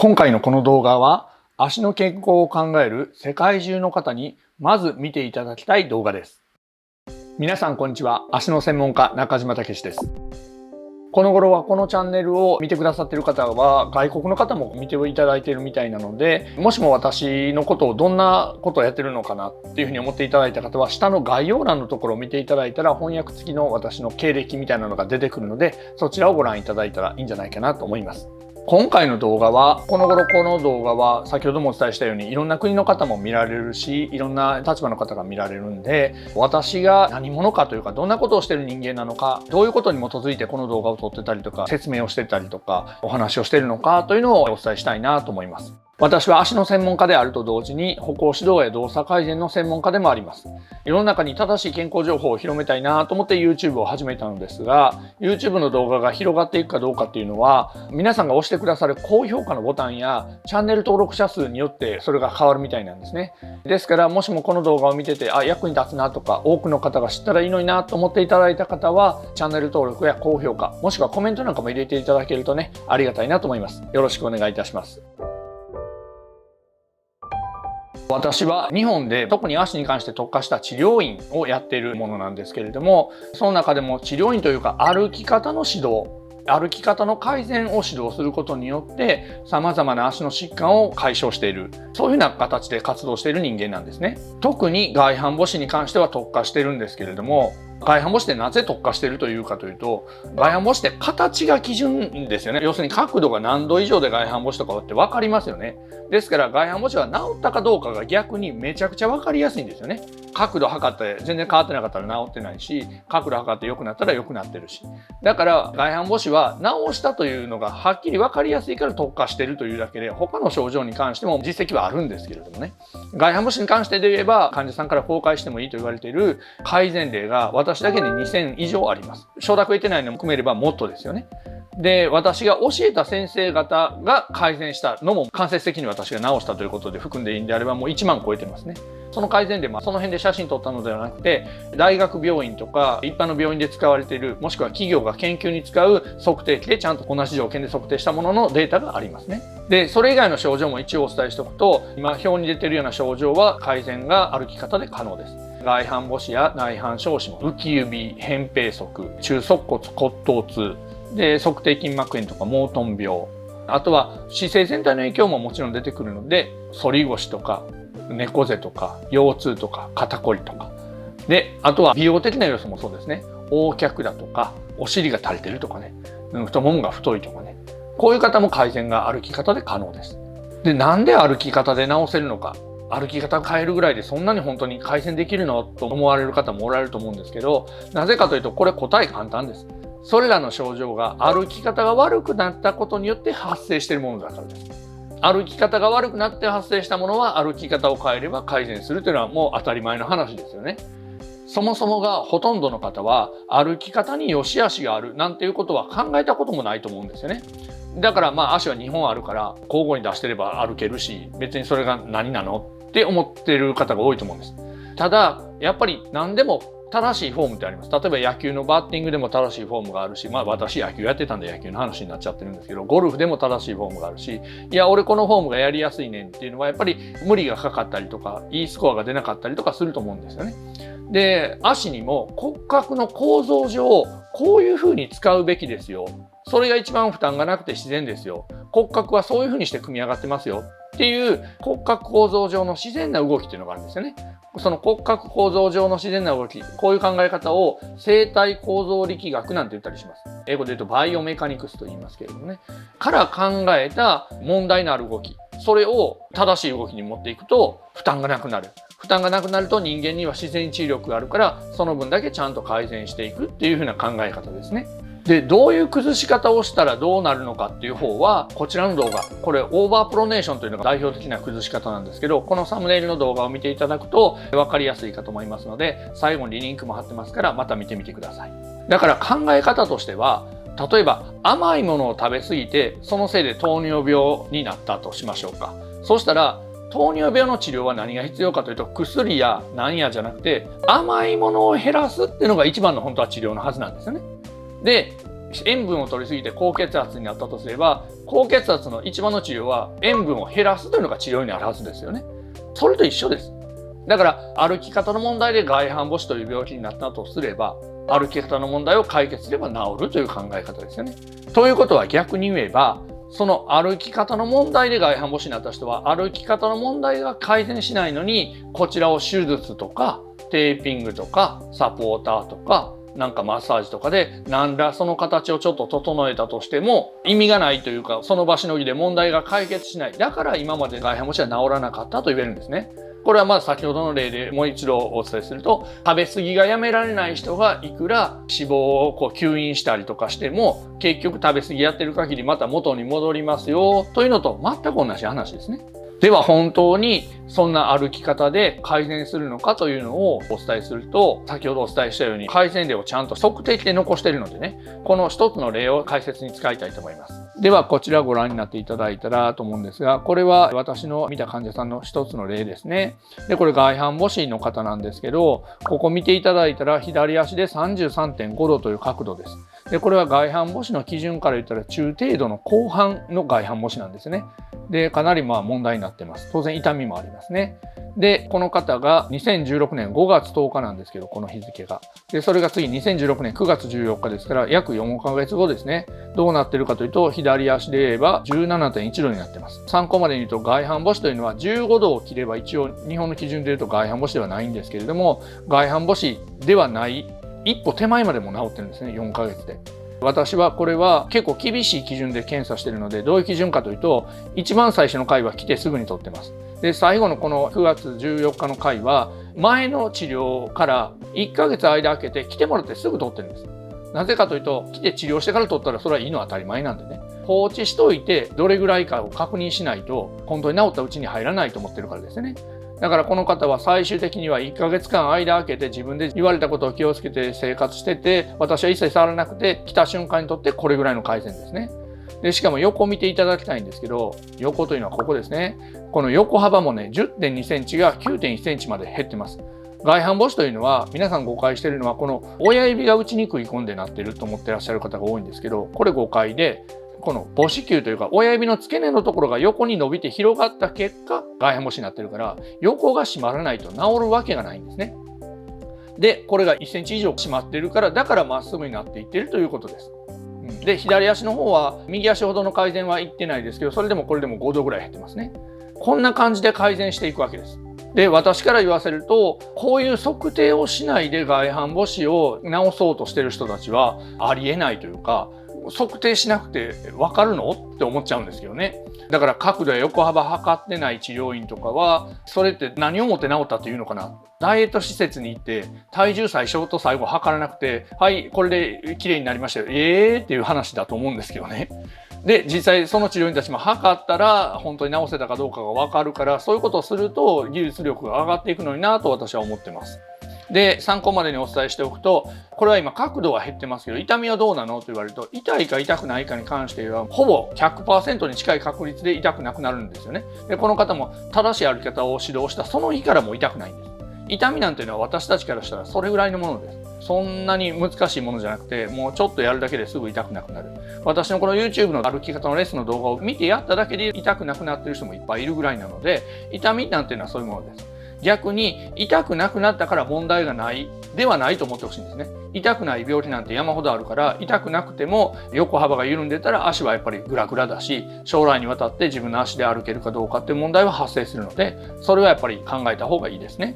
今回のこの動画は足の健康を考える世界中の方にまず見ていただきたい動画です。皆さんこんにちは。足の専門家中島武史です。この頃はこのチャンネルを見てくださっている方は外国の方も見ていただいているみたいなので、もしも私のことをどんなことをやってるのかなっていうふうに思っていただいた方は下の概要欄のところを見ていただいたら翻訳付きの私の経歴みたいなのが出てくるので、そちらをご覧いただいたらいいんじゃないかなと思います。今回の動画はこの動画は先ほどもお伝えしたようにいろんな国の方も見られるし、いろんな立場の方が見られるんで、私が何者かというかどんなことをしている人間なのか、どういうことに基づいてこの動画を撮ってたりとか説明をしてたりとかお話をしているのかというのをお伝えしたいなと思います。私は足の専門家であると同時に歩行指導や動作改善の専門家でもあります。世の中に正しい健康情報を広めたいなと思って YouTube を始めたのですが、 YouTube の動画が広がっていくかどうかっていうのは皆さんが押してくださる高評価のボタンやチャンネル登録者数によってそれが変わるみたいなんですね。ですからもしもこの動画を見てて役に立つなとか多くの方が知ったらいいのになと思っていただいた方はチャンネル登録や高評価もしくはコメントなんかも入れていただけるとね、ありがたいなと思います。よろしくお願いいたします。私は日本で特に足に関して特化した治療院をやっているものなんですけれども、その中でも治療院というか歩き方の指導、歩き方の改善を指導することによって様々な足の疾患を解消している、そういうふうな形で活動している人間なんですね。特に外反母趾に関しては特化しているんですけれども、外反母趾ってなぜ特化しているというかというと、外反母趾って形が基準ですよね。要するに角度が何度以上で外反母趾とかって分かりますよね。ですから外反母趾は治ったかどうかが逆にめちゃくちゃ分かりやすいんですよね。角度測って全然変わってなかったら治ってないし、角度測って良くなったら良くなってるし、だから外反母趾は治したというのがはっきり分かりやすいから特化しているというだけで、他の症状に関しても実績はあるんですけれどもね。外反母趾に関してで言えば患者さんから公開してもいいと言われている改善例が私だけで2000以上あります。承諾を得てないのも含めればもっとですよね。で、私が教えた先生方が改善したのも間接的に私が治したということで含んでいいんであればもう1万超えてますね。その改善例もその辺で写真撮ったのではなくて、大学病院とか一般の病院で使われている、もしくは企業が研究に使う測定器でちゃんと同じ条件で測定したもののデータがありますね。で、それ以外の症状も一応お伝えしておくと、今表に出ているような症状は改善が歩き方で可能です。外反母趾や内反小趾も浮き指、扁平足、中足骨骨頭痛で、足底筋膜炎とかモートン病、あとは姿勢全体の影響ももちろん出てくるので、反り腰とか猫背とか腰痛とか肩こりとかで、あとは美容的な要素もそうですね。横脚だとかお尻が垂れてるとかね、太ももが太いとかね、こういう方も改善が歩き方で可能です。で、なんで歩き方で治せるのか、歩き方変えるぐらいでそんなに本当に改善できるのと思われる方もおられると思うんですけど、なぜかというとこれ答え簡単です。それらの症状が歩き方が悪くなったことによって発生しているものだからです。歩き方が悪くなって発生したものは歩き方を変えれば改善するというのはもう当たり前の話ですよね。そもそもがほとんどの方は歩き方に良し悪しがあるなんていうことは考えたこともないと思うんですよね。だから足は2本あるから交互に出してれば歩けるし、別にそれが何なのって思っている方が多いと思うんです。ただやっぱり何でも正しいフォームってあります。例えば野球のバッティングでも正しいフォームがあるし、私野球やってたんで野球の話になっちゃってるんですけど、ゴルフでも正しいフォームがあるし、いや俺このフォームがやりやすいねんっていうのはやっぱり無理がかかったりとか、いいスコアが出なかったりとかすると思うんですよね。で、足にも骨格の構造上こういうふうに使うべきですよ。それが一番負担がなくて自然ですよ。骨格はそういうふうにして組み上がってますよっていう骨格構造上の自然な動きっていうのがあるんですよね。その骨格構造上の自然な動き、こういう考え方を生体構造力学なんて言ったりします。英語で言うとバイオメカニクスと言いますけれどもね。から考えた問題のある動き、それを正しい動きに持っていくと負担がなくなる。負担がなくなると人間には自然治癒力があるから、その分だけちゃんと改善していくっていう風な考え方ですね。で、どういう崩し方をしたらどうなるのかっていう方はこちらの動画、これオーバープロネーションというのが代表的な崩し方なんですけど、このサムネイルの動画を見ていただくと分かりやすいかと思いますので、最後にリンクも貼ってますからまた見てみてください。だから考え方としては、例えば甘いものを食べ過ぎてそのせいで糖尿病になったとしましょうか。そうしたら糖尿病の治療は何が必要かというと、薬や何やじゃなくて甘いものを減らすっていうのが一番の本当は治療のはずなんですよね。で、塩分を取りすぎて高血圧になったとすれば、高血圧の一番の治療は塩分を減らすというのが治療になるはずですよね。それと一緒です。だから歩き方の問題で外反母趾という病気になったとすれば、歩き方の問題を解決すれば治るという考え方ですよね。ということは逆に言えば、その歩き方の問題で外反母趾になった人は、歩き方の問題が改善しないのに、こちらを手術とかテーピングとかサポーターとかなんかマッサージとかで何らその形をちょっと整えたとしても意味がないというか、その場しのぎで問題が解決しない。だから今まで外反母趾は治らなかったと言えるんですね。これはまず先ほどの例でもう一度お伝えすると、食べ過ぎがやめられない人がいくら脂肪を吸引したりとかしても、結局食べ過ぎやってる限りまた元に戻りますよというのと全く同じ話ですね。では本当にそんな歩き方で改善するのかというのをお伝えすると、先ほどお伝えしたように改善例をちゃんと測定して残しているのでね、この一つの例を解説に使いたいと思います。ではこちらご覧になっていただいたらと思うんですが、これは私の見た患者さんの一つの例ですね。でこれ外反母趾の方なんですけど、ここ見ていただいたら左足で 33.5 度という角度です。でこれは外反母趾の基準から言ったら中程度の後半の外反母趾なんですね。でかなり問題になってます。当然痛みもありますね。でこの方が2016年5月10日なんですけど、この日付が。でそれが次2016年9月14日ですから約4ヶ月後ですね。どうなってるかというと、左足で言えば 17.1 度になってます。参考までに言うと、外反母趾というのは15度を切れば一応日本の基準で言うと外反母趾ではないんですけれども、外反母趾ではない一歩手前までも治ってるんですね、4ヶ月で。私はこれは結構厳しい基準で検査しているので、どういう基準かというと、一番最初の回は来てすぐに取ってます。で最後のこの9月14日の回は前の治療から1ヶ月間空けて来てもらってすぐ取ってるんです。なぜかというと、来て治療してから取ったらそれはいいのは当たり前なんでね、放置しといてどれぐらいかを確認しないと本当に治ったうちに入らないと思ってるからですね。だからこの方は最終的には1ヶ月間間空けて自分で言われたことを気をつけて生活してて、私は一切触らなくて来た瞬間にとってこれぐらいの改善ですね。でしかも横を見ていただきたいんですけど、横というのはここですね。この横幅もね 10.2 センチが 9.1 センチまで減ってます。外反母趾というのは皆さん誤解しているのは、この親指が内に食い込んでなってると思ってらっしゃる方が多いんですけど、これ誤解で、この母指球というか親指の付け根のところが横に伸びて広がった結果外反母趾になってるから、横が締まらないと治るわけがないんですね。でこれが1センチ以上締まってるから、だからまっすぐになっていってるということです。で左足の方は右足ほどの改善はいってないですけど、それでもこれでも5度ぐらい減ってますね。こんな感じで改善していくわけです。で私から言わせると、こういう測定をしないで外反母趾を治そうとしてる人たちはありえないというか、測定しなくて分かるのって思っちゃうんですけどね。だから角度や横幅測ってない治療院とかは、それって何をもって治ったっていうのかな。ダイエット施設に行って体重最初と最後測らなくて、はいこれで綺麗になりましたよっていう話だと思うんですけどね。で実際その治療院たちも測ったら本当に治せたかどうかが分かるから、そういうことをすると技術力が上がっていくのになと私は思ってます。で参考までにお伝えしておくと、これは今角度は減ってますけど、痛みはどうなのと言われると、痛いか痛くないかに関してはほぼ 100% に近い確率で痛くなくなるんですよね。でこの方も正しい歩き方を指導したその日からもう痛くないんです。痛みなんていうのは私たちからしたらそれぐらいのものです。そんなに難しいものじゃなくて、もうちょっとやるだけですぐ痛くなくなる。私のこの YouTube の歩き方のレッスンの動画を見てやっただけで痛くなくなってる人もいっぱいいるぐらいなので、痛みなんていうのはそういうものです。逆に痛くなくなったから問題がないではないと思ってほしいんですね。痛くない病気なんて山ほどあるから、痛くなくても横幅が緩んでたら足はやっぱりグラグラだし、将来にわたって自分の足で歩けるかどうかっていう問題は発生するので、それはやっぱり考えた方がいいですね。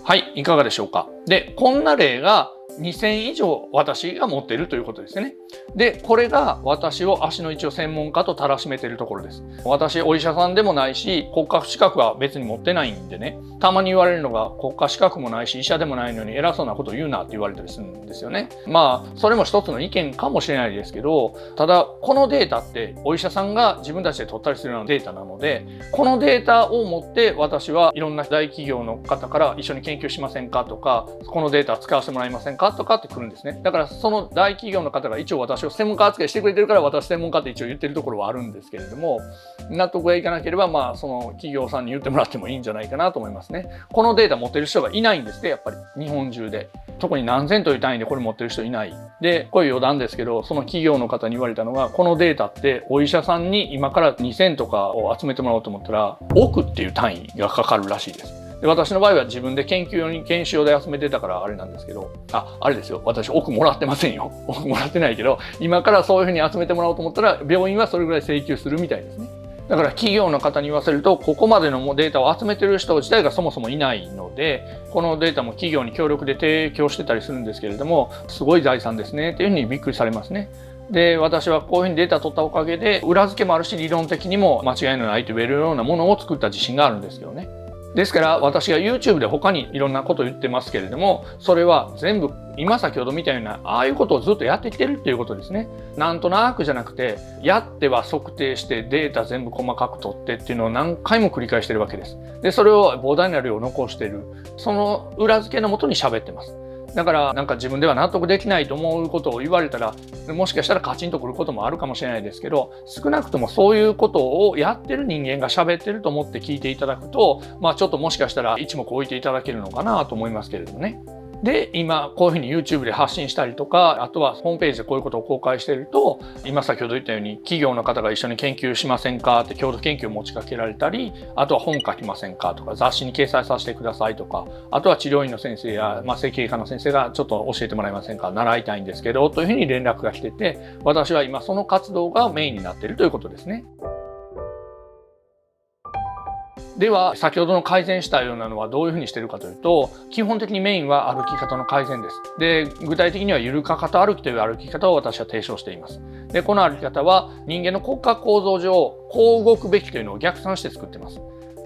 はい、いかがでしょうか。でこんな例が2000以上私が持っているということですね。でこれが私を足の一応専門家とたらしめているところです。私お医者さんでもないし、国家資格は別に持ってないんでね、たまに言われるのが、国家資格もないし医者でもないのに偉そうなこと言うなって言われたりするんですよね。まあそれも一つの意見かもしれないですけど、ただこのデータってお医者さんが自分たちで取ったりするようなデータなので、このデータを持って私はいろんな大企業の方から一緒に研究しませんかとか、このデータ使わせてもらえませんかとかってくるんですね。だからその大企業の方が一応私を専門家扱いしてくれてるから、私専門家って一応言ってるところはあるんですけれども、納得がいかなければその企業さんに言ってもらってもいいんじゃないかなと思いますね。このデータ持ってる人がいないんですね、やっぱり日本中で。特に何千という単位でこれ持ってる人いない。で、これ余談ですけど、その企業の方に言われたのが、このデータってお医者さんに今から2000とかを集めてもらおうと思ったら、億っていう単位がかかるらしいです。で、私の場合は自分で研究用に研修用で集めてたからあれなんですけど、あれですよ。私億もらってませんよ。億もらってないけど、今からそういうふうに集めてもらおうと思ったら、病院はそれぐらい請求するみたいですね。だから企業の方に言わせると、ここまでのデータを集めてる人自体がそもそもいないので、このデータも企業に協力で提供してたりするんですけれども、すごい財産ですねっていうふうにびっくりされますね。で、私はこういうふうにデータ取ったおかげで、裏付けもあるし理論的にも間違いのないと言えるようなものを作った自信があるんですけどね。ですから私が YouTube で他にいろんなことを言ってますけれども、それは全部今先ほどみたいなああいうことをずっとやってきてるっていうことですね。なんとなくじゃなくて、やっては測定してデータ全部細かく取ってっていうのを何回も繰り返してるわけです。で、それを膨大な量を残している。その裏付けのもとに喋ってます。だからなんか自分では納得できないと思うことを言われたら、もしかしたらカチンとくることもあるかもしれないですけど、少なくともそういうことをやってる人間が喋ってると思って聞いていただくと、ちょっともしかしたら一目置いていただけるのかなと思いますけれどもね。で、今こういうふうに YouTube で発信したりとか、あとはホームページでこういうことを公開していると、今先ほど言ったように企業の方が一緒に研究しませんかって共同研究を持ちかけられたり、あとは本書きませんかとか、雑誌に掲載させてくださいとか、あとは治療院の先生や、整形外科の先生がちょっと教えてもらえませんか、習いたいんですけどというふうに連絡が来てて、私は今その活動がメインになっているということですね。では先ほどの改善したようなのはどういうふうにしてるかというと、基本的にメインは歩き方の改善です。で、具体的にはゆるかかと歩きという歩き方を私は提唱しています。で、この歩き方は人間の骨格構造上こう動くべきというのを逆算して作っています。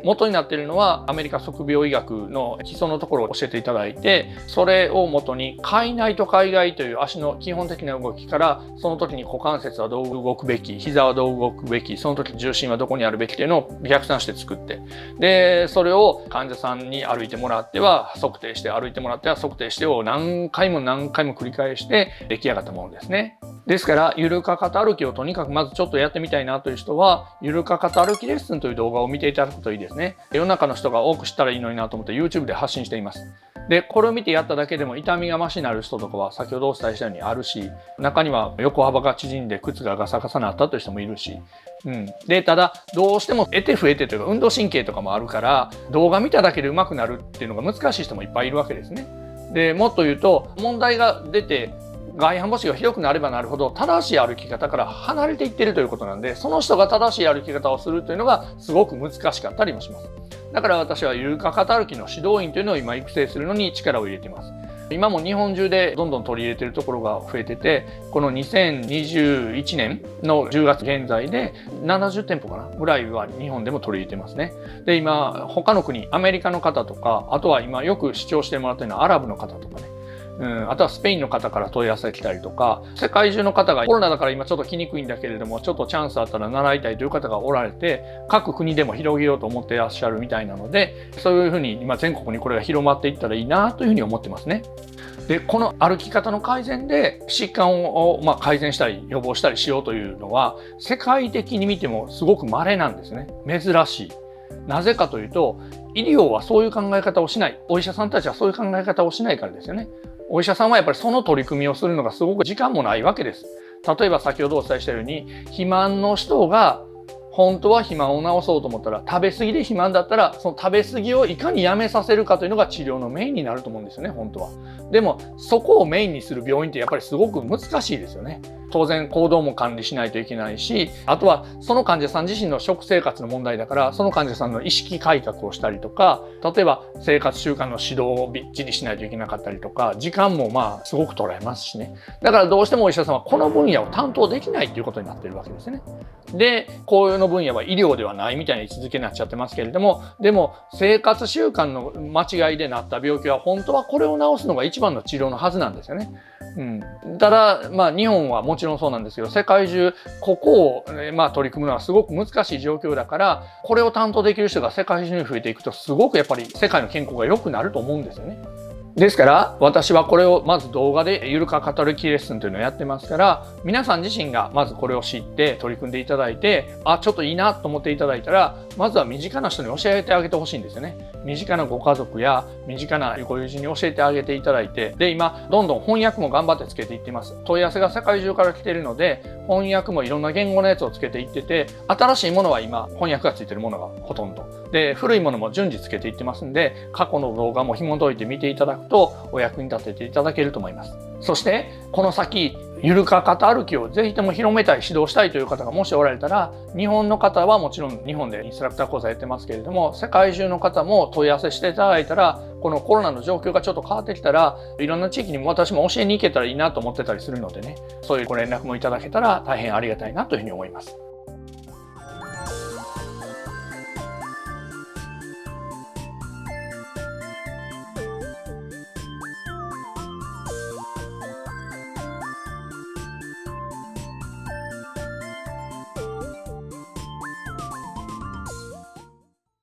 元になっているのはアメリカ測病医学の基礎のところを教えていただいて、それを元に海内と海外という足の基本的な動きから、その時に股関節はどう動くべき、膝はどう動くべき、その時重心はどこにあるべきというのを逆算して作って、でそれを患者さんに歩いてもらっては測定して、歩いてもらっては測定してを何回も何回も繰り返して出来上がったものですね。ですからゆるかかと歩きをとにかくまずちょっとやってみたいなという人は、ゆるかかと歩きレッスンという動画を見ていただくといいですね。世の中の人が多く知ったらいいのになと思って YouTube で発信しています。で、これを見てやっただけでも痛みが増しになる人とかは先ほどお伝えしたようにあるし、中には横幅が縮んで靴がガサガサになったという人もいるし、で、ただどうしても得手不得手というか運動神経とかもあるから、動画見ただけで上手くなるっていうのが難しい人もいっぱいいるわけですね。で、もっと言うと問題が出て外反母趾がひどくなればなるほど正しい歩き方から離れていっているということなんで、その人が正しい歩き方をするというのがすごく難しかったりもします。だから私はゆるかかと歩きの指導員というのを今育成するのに力を入れています。今も日本中でどんどん取り入れているところが増えてて、この2021年の10月現在で70店舗かなぐらいは日本でも取り入れてますね。で、今他の国、アメリカの方とか、あとは今よく視聴してもらっているのはアラブの方とかね、あとはスペインの方から問い合わせてきたりとか、世界中の方がコロナだから今ちょっと来にくいんだけれども、ちょっとチャンスあったら習いたいという方がおられて、各国でも広げようと思っていらっしゃるみたいなので、そういうふうに今全国にこれが広まっていったらいいなというふうに思ってますね。で、この歩き方の改善で疾患を改善したり予防したりしようというのは世界的に見てもすごく稀なんですね。珍しい。なぜかというと、医療はそういう考え方をしない。お医者さんたちはそういう考え方をしないからですよね。お医者さんはやっぱりその取り組みをするのがすごく時間もないわけです。例えば先ほどお伝えしたように、肥満の人が本当は肥満を治そうと思ったら、食べ過ぎで肥満だったら、その食べ過ぎをいかにやめさせるかというのが治療のメインになると思うんですよね、本当は。でもそこをメインにする病院ってやっぱりすごく難しいですよね。当然行動も管理しないといけないし、あとはその患者さん自身の食生活の問題だから、その患者さんの意識改革をしたりとか、例えば生活習慣の指導をびっちりしないといけなかったりとか、時間もすごく取られますしね。だからどうしてもお医者さんはこの分野を担当できないということになっているわけですね。で、こういうの分野は医療ではないみたいな位置づけになっちゃってますけれども、でも生活習慣の間違いでなった病気は本当はこれを治すのが一番の治療のはずなんですよね。ただ日本はもちろんそうなんですけど、世界中ここを取り組むのはすごく難しい状況だから、これを担当できる人が世界中に増えていくとすごくやっぱり世界の健康が良くなると思うんですよね。ですから私はこれをまず動画でゆるか語る気レッスンというのをやってますから、皆さん自身がまずこれを知って取り組んでいただいて、ちょっといいなと思っていただいたら、まずは身近な人に教えてあげてほしいんですよね。身近なご家族や身近なご友人に教えてあげていただいて、で今どんどん翻訳も頑張ってつけていってます。問い合わせが世界中から来ているので、翻訳もいろんな言語のやつをつけていってて、新しいものは今翻訳がついてるものがほとんどで、古いものも順次つけていってますんで、過去の動画も紐解いて見ていただくとお役に立てていただけると思います。そしてこの先ゆるか語歩きをぜひとも広めたい、指導したいという方がもしおられたら、日本の方はもちろん日本でインストラクター講座やってますけれども、世界中の方も問い合わせしていただいたら、このコロナの状況がちょっと変わってきたら、いろんな地域にも私も教えに行けたらいいなと思ってたりするのでね、そういうご連絡もいただけたら大変ありがたいなというふうに思います。